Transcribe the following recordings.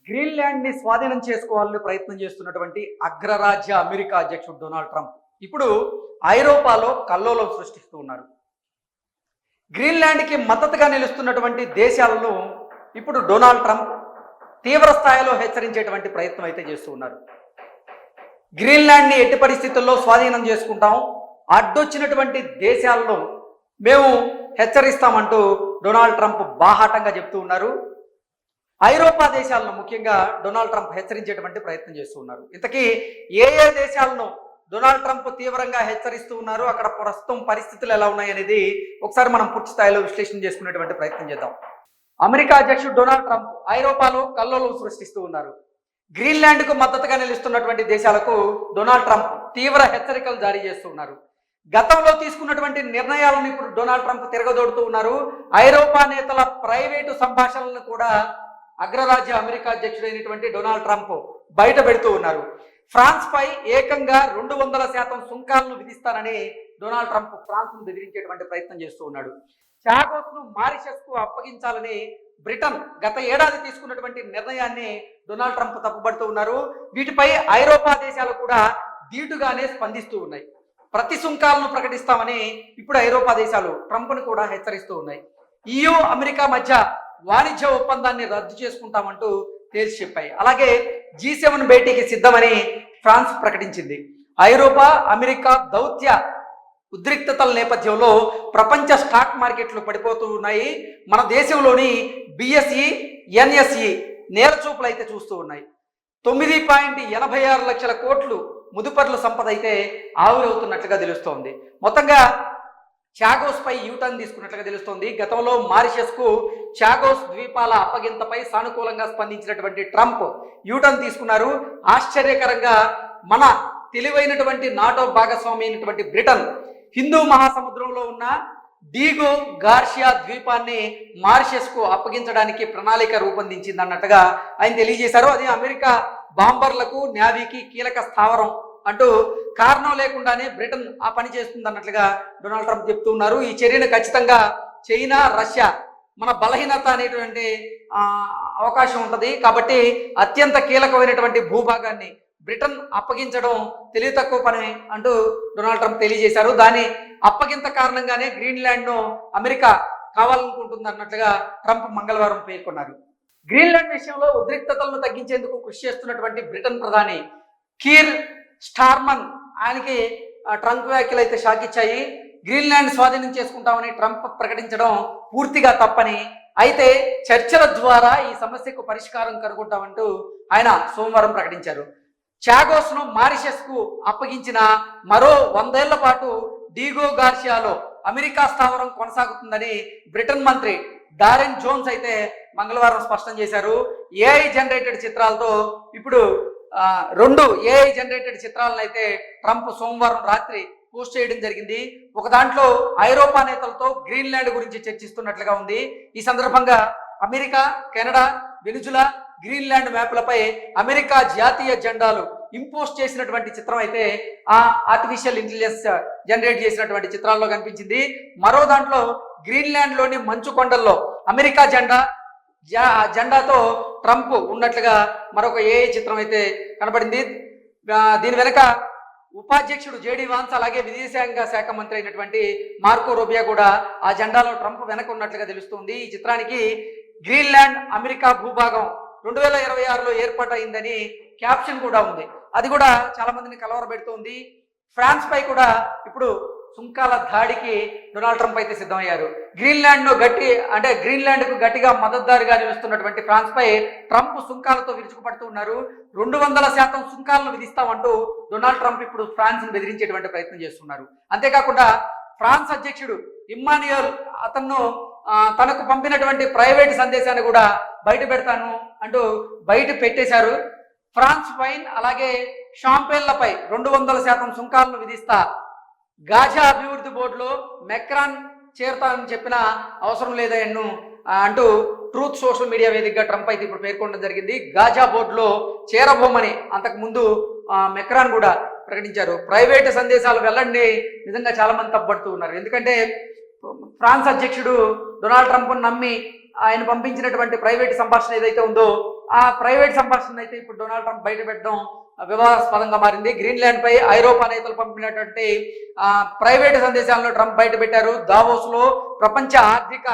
గ్రీన్లాండ్ని స్వాధీనం చేసుకోవాలని ప్రయత్నం చేస్తున్నటువంటి అగ్రరాజ్య అమెరికా అధ్యక్షుడు డొనాల్డ్ ట్రంప్ ఇప్పుడు ఐరోపాలో కల్లోలం సృష్టిస్తూ ఉన్నారు. గ్రీన్లాండ్కి మద్దతుగా నిలుస్తున్నటువంటి దేశాలను ఇప్పుడు డొనాల్డ్ ట్రంప్ తీవ్ర స్థాయిలో హెచ్చరించేటువంటి ప్రయత్నం అయితే చేస్తూ ఉన్నారు. గ్రీన్లాండ్ని ఎట్టి పరిస్థితుల్లో స్వాధీనం చేసుకుంటాం, అడ్డొచ్చినటువంటి దేశాలను మేము హెచ్చరిస్తామంటూ డొనాల్డ్ ట్రంప్ బాహాటంగా చెప్తూ ఉన్నారు. ఐరోపా దేశాలను ముఖ్యంగా డొనాల్డ్ ట్రంప్ హెచ్చరించేటువంటి ప్రయత్నం చేస్తూ ఉన్నారు. ఇంతకీ ఏ ఏ దేశాలను డొనాల్డ్ ట్రంప్ తీవ్రంగా హెచ్చరిస్తూ ఉన్నారు, అక్కడ ప్రస్తుతం పరిస్థితులు ఎలా ఉన్నాయి అనేది ఒకసారి మనం పూర్తి స్థాయిలో విశ్లేషణ చేసుకునేటువంటి ప్రయత్నం చేద్దాం. అమెరికా అధ్యక్షుడు డొనాల్డ్ ట్రంప్ ఐరోపాలో కల్లోలం సృష్టిస్తూ ఉన్నారు. గ్రీన్లాండ్కు మద్దతుగా నిలుస్తున్నటువంటి దేశాలకు డొనాల్డ్ ట్రంప్ తీవ్ర హెచ్చరికలు జారీ చేస్తూ ఉన్నారు. గతంలో తీసుకున్నటువంటి నిర్ణయాలను ఇప్పుడు డొనాల్డ్ ట్రంప్ తిరగదోడుతూ ఉన్నారు. ఐరోపా నేతల ప్రైవేటు సంభాషణలను కూడా అగ్రరాజ్య అమెరికా అధ్యక్షుడైనటువంటి డొనాల్డ్ ట్రంప్ బయట పెడుతూ ఉన్నారు. ఫ్రాన్స్ పై ఏకంగా 200% సుంకాలను విధిస్తానని డొనాల్డ్ ట్రంప్ ఫ్రాన్స్ ను బెదిరించేటువంటి ప్రయత్నం చేస్తూ ఉన్నాడు. చాగోస్ ను మారిషస్ కు అప్పగించాలని బ్రిటన్ గత ఏడాది తీసుకున్నటువంటి నిర్ణయాన్ని డొనాల్డ్ ట్రంప్ తప్పుపడుతూ ఉన్నారు. వీటిపై ఐరోపా దేశాలు కూడా ధీటుగానే స్పందిస్తూ ఉన్నాయి. ప్రతి సుంకాలను ప్రకటిస్తామని ఇప్పుడు ఐరోపా దేశాలు ట్రంప్ను కూడా హెచ్చరిస్తూ ఉన్నాయి. EU అమెరికా మధ్య వాణిజ్య ఒప్పందాన్ని రద్దు చేసుకుంటామంటూ తేల్చి చెప్పాయి. అలాగే G7 భేటీకి సిద్ధమని ఫ్రాన్స్ ప్రకటించింది. ఐరోపా అమెరికా దౌత్య ఉద్రిక్తతల నేపథ్యంలో ప్రపంచ స్టాక్ మార్కెట్లు పడిపోతూ ఉన్నాయి. మన దేశంలోని BSE NSE నేలచూపులు అయితే చూస్తూ ఉన్నాయి. 9.86 లక్షల కోట్లు ముదుపర్ల సంపద అయితే ఆవిరవుతున్నట్లుగా తెలుస్తోంది. మొత్తంగా చాగోస్ పై యూటర్న్ తీసుకున్నట్లుగా తెలుస్తోంది. గతంలో మారిషస్ కు చాగోస్ ద్వీపాల అప్పగింతపై సానుకూలంగా స్పందించినటువంటి ట్రంప్ యూటర్న్ తీసుకున్నారు. ఆశ్చర్యకరంగా మన తెలివైనటువంటి నాటో భాగస్వామి అయినటువంటి బ్రిటన్ హిందూ మహాసముద్రంలో ఉన్న డీగో గార్షియా ద్వీపాన్ని మారిషస్ కు అప్పగించడానికి ప్రణాళిక రూపొందించింది అన్నట్టుగా ఆయన తెలియజేశారు. అది అమెరికా బాంబర్లకు నేవీకి కీలక స్థావరం అంటూ కారణం లేకుండానే బ్రిటన్ ఆ పని చేస్తుంది అన్నట్లుగా డొనాల్డ్ ట్రంప్ చెప్తూ ఉన్నారు. ఈ చర్యను ఖచ్చితంగా చైనా రష్యా మన బలహీనత అనేటువంటి అవకాశం ఉంటుంది కాబట్టి అత్యంత కీలకమైనటువంటి భూభాగాన్ని బ్రిటన్ అప్పగించడం తెలివి తక్కువ పని అంటూ డొనాల్డ్ ట్రంప్ తెలియజేశారు. దాని అప్పగింత కారణంగానే గ్రీన్లాండ్ను అమెరికా కావాలనుకుంటుంది అన్నట్లుగా ట్రంప్ మంగళవారం పేర్కొన్నారు. గ్రీన్లాండ్ విషయంలో ఉద్రిక్తతలను తగ్గించేందుకు కృషి చేస్తున్నటువంటి బ్రిటన్ ప్రధాని కీర్ స్టార్మర్ ఆయనకి ట్రంప్ వ్యాఖ్యలు అయితే షాక్ ఇచ్చాయి. గ్రీన్లాండ్ స్వాధీనం చేసుకుంటామని ట్రంప్ ప్రకటించడం పూర్తిగా తప్పని, అయితే చర్చల ద్వారా ఈ సమస్యకు పరిష్కారం కనుగొంటామంటూ ఆయన సోమవారం ప్రకటించారు. చాగోస్ ను మారిషస్ కు అప్పగించిన మరో 100 ఏళ్ల పాటు డీగో గార్షియాలో అమెరికా స్థావరం కొనసాగుతుందని బ్రిటన్ మంత్రి డారెన్ జోన్స్ అయితే మంగళవారం స్పష్టం చేశారు. AI జనరేటెడ్ చిత్రాలతో ఇప్పుడు 2 AI జనరేటెడ్ చిత్రాలను అయితే ట్రంప్ సోమవారం రాత్రి పోస్ట్ చేయడం జరిగింది. ఒక దాంట్లో ఐరోపా నేతలతో గ్రీన్లాండ్ గురించి చర్చిస్తున్నట్లుగా ఉంది. ఈ సందర్భంగా అమెరికా, కెనడా, వెనుజులా, గ్రీన్లాండ్ మ్యాప్లపై అమెరికా జాతీయ జెండాలు ఇంపోజ్ చేసినటువంటి చిత్రం అయితే ఆ ఆర్టిఫిషియల్ ఇంటెలిజెన్స్ జనరేట్ చేసినటువంటి చిత్రాల్లో కనిపించింది. మరో దాంట్లో గ్రీన్లాండ్లోని మంచు కొండల్లో అమెరికా జెండాతో ట్రంప్ ఉన్నట్లుగా మరొక AI చిత్రం అయితే కనబడింది. దీని వెనక ఉపాధ్యక్షుడు JD వాన్స్ అలాగే విదేశాంగ శాఖ మంత్రి అయినటువంటి మార్కో రూబియో కూడా ఆ జెండాలో ట్రంప్ వెనక ఉన్నట్లుగా తెలుస్తుంది. ఈ చిత్రానికి గ్రీన్లాండ్ అమెరికా భూభాగం 2026లో ఏర్పాటైందని క్యాప్షన్ కూడా ఉంది. అది కూడా చాలా మందిని కలవరపెడుతోంది. ఫ్రాన్స్ పై కూడా ఇప్పుడు సుంకాల దాడికి డొనాల్డ్ ట్రంప్ అయితే సిద్ధమయ్యారు. గ్రీన్లాండ్కు గట్టిగా మద్దతుదారుగా నిలుస్తున్నటువంటి ఫ్రాన్స్ పై ట్రంప్ సుంకాలతో విరుచుకుపడుతూ ఉన్నారు. 200% సుంకాలను విధిస్తామంటూ డొనాల్డ్ ట్రంప్ ఇప్పుడు ఫ్రాన్స్ ను బెదిరించేటువంటి ప్రయత్నం చేస్తున్నారు. అంతేకాకుండా ఫ్రాన్స్ అధ్యక్షుడు ఇమ్మాన్యుయల్ అతను తనకు పంపినటువంటి ప్రైవేట్ సందేశాన్ని కూడా బయట పెడతాను అంటూ బయట పెట్టేశారు. ఫ్రాన్స్ వైన్ అలాగే షాంపేన్లపై 200% సుంకాలను విధిస్తా, గాజా అభివృద్ధి బోర్డులో మెక్రాన్ చేరుతానని చెప్పిన అవసరం లేదన్ను అంటూ ట్రూత్ సోషల్ మీడియా వేదికగా ట్రంప్ అయితే ఇప్పుడు పేర్కొనడం జరిగింది. గాజా బోర్డులో చేరబోమని అంతకుముందు మెక్రాన్ కూడా ప్రకటించారు. ప్రైవేటు సందేశాలు వెళ్ళండి నిజంగా చాలా మంది తప్పబడుతూ ఉన్నారు. ఎందుకంటే ఫ్రాన్స్ అధ్యక్షుడు డొనాల్డ్ ట్రంప్ను నమ్మి ఆయన పంపించినటువంటి ప్రైవేట్ సంభాషణ ఏదైతే ఉందో ఆ ప్రైవేట్ సంభాషణ అయితే ఇప్పుడు డొనాల్డ్ ట్రంప్ బయట పెట్టడం వివాదాస్పదంగా మారింది. గ్రీన్లాండ్ పై ఐరోపా నేతలు పంపినటువంటి ప్రైవేటు సందేశాలను ట్రంప్ బయట పెట్టారు. దావోస్ లో ప్రపంచ ఆర్థిక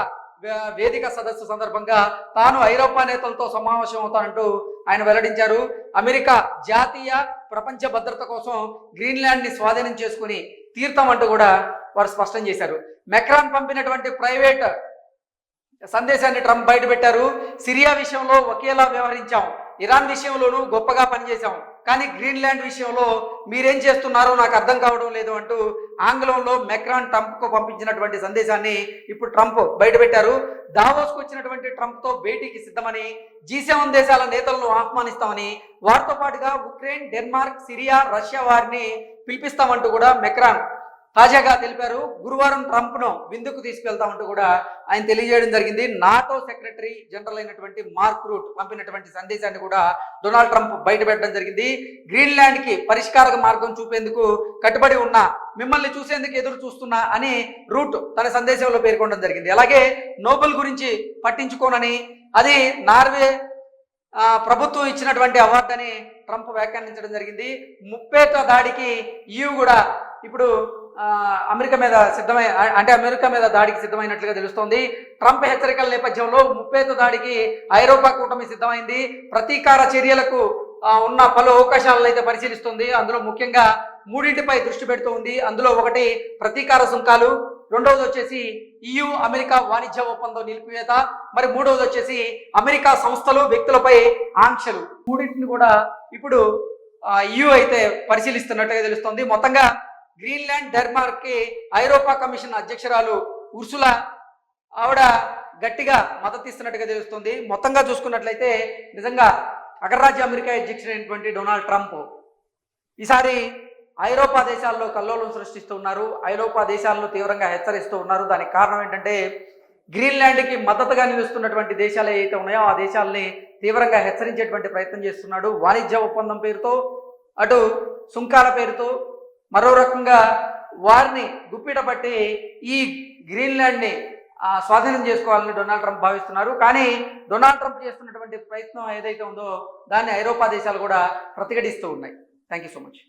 వేదిక సదస్సు సందర్భంగా తాను ఐరోపా నేతలతో సమావేశం అవుతానంటూ ఆయన వెల్లడించారు. అమెరికా జాతీయ ప్రపంచ భద్రత కోసం గ్రీన్లాండ్ ని స్వాధీనం చేసుకుని తీర్థమంటూ కూడా వారు స్పష్టం చేశారు. మెక్రాన్ పంపినటువంటి ప్రైవేట్ సందేశాన్ని ట్రంప్ బయట పెట్టారు. సిరియా విషయంలో ఒకేలా వ్యవహరించాం, ఇరాన్ విషయంలోనూ గొప్పగా పనిచేశాం, కానీ గ్రీన్లాండ్ విషయంలో మీరేం చేస్తున్నారో నాకు అర్థం కావడం లేదు అంటూ ఆంగ్లంలో మెక్రాన్ ట్రంప్కు పంపించినటువంటి సందేశాన్ని ఇప్పుడు ట్రంప్ బయటపెట్టారు. దావోస్కు వచ్చినటువంటి ట్రంప్తో భేటీకి సిద్ధమని, G7 దేశాల నేతలను ఆహ్వానిస్తామని, వారితో పాటుగా ఉక్రెయిన్, డెన్మార్క్, సిరియా, రష్యా వారిని పిలిపిస్తామంటూ కూడా మెక్రాన్ తాజాగా తెలిపారు. గురువారం ట్రంప్ను విందుకు తీసుకెళ్తామంటూ కూడా ఆయన తెలియజేయడం జరిగింది. నాటో సెక్రటరీ జనరల్ అయినటువంటి మార్క్ రూట్ పంపినటువంటి సందేశాన్ని కూడా డొనాల్డ్ ట్రంప్ బయటపెట్టడం జరిగింది. గ్రీన్లాండ్ కి పరిష్కార మార్గం చూపేందుకు కట్టుబడి ఉన్నా, మిమ్మల్ని చూసేందుకు ఎదురు చూస్తున్నా అని రూట్ తన సందేశంలో పేర్కొనడం జరిగింది. అలాగే నోబెల్ గురించి పట్టించుకోనని, అది నార్వే ప్రభుత్వం ఇచ్చినటువంటి అవార్డు అని ట్రంప్ వ్యాఖ్యానించడం జరిగింది. ముప్పేట దాడికి EU కూడా ఇప్పుడు అమెరికా మీద దాడికి సిద్ధమైనట్లుగా తెలుస్తోంది. ట్రంప్ హెచ్చరికల నేపథ్యంలో ముప్పేట దాడికి ఐరోపా కూటమి సిద్ధమైంది. ప్రతీకార చర్యలకు ఉన్న పలు అవకాశాలను అయితే పరిశీలిస్తుంది. అందులో ముఖ్యంగా మూడింటిపై దృష్టి పెడుతూ ఉంది. అందులో ఒకటి ప్రతీకార సుంకాలు, రెండవది వచ్చేసి EU అమెరికా వాణిజ్య ఒప్పందం నిలిపివేత, మరి మూడవది వచ్చేసి అమెరికా సంస్థలు వ్యక్తులపై ఆంక్షలు. మూడింటిని కూడా ఇప్పుడు EU అయితే పరిశీలిస్తున్నట్టుగా తెలుస్తోంది. మొత్తంగా గ్రీన్లాండ్, డెన్మార్క్ కి ఐరోపా కమిషన్ అధ్యక్షురాలు ఉర్సులా ఆవిడ గట్టిగా మద్దతు ఇస్తున్నట్టుగా తెలుస్తుంది. మొత్తంగా చూసుకున్నట్లయితే నిజంగా అగ్రరాజ్య అమెరికా అధ్యక్షుడైనటువంటి డొనాల్డ్ ట్రంప్ ఈసారి ఐరోపా దేశాల్లో కల్లోలం సృష్టిస్తూ ఉన్నారు. ఐరోపా దేశాలను తీవ్రంగా హెచ్చరిస్తూ ఉన్నారు. దానికి కారణం ఏంటంటే గ్రీన్లాండ్కి మద్దతుగా నిలుస్తున్నటువంటి దేశాలు ఏవైతే ఉన్నాయో ఆ దేశాలని తీవ్రంగా హెచ్చరించేటువంటి ప్రయత్నం చేస్తున్నాడు. వాణిజ్య ఒప్పందం పేరుతో, అటు సుంకాల పేరుతో, మరో రకంగా వారిని గుప్పిట పట్టి ఈ గ్రీన్లాండ్ని స్వాధీనం చేసుకోవాలని డొనాల్డ్ ట్రంప్ భావిస్తున్నారు. కానీ డొనాల్డ్ ట్రంప్ చేస్తున్నటువంటి ప్రయత్నం ఏదైతే ఉందో దాన్ని ఐరోపా దేశాలు కూడా ప్రతిఘటిస్తూ ఉన్నాయి. Thank you so much.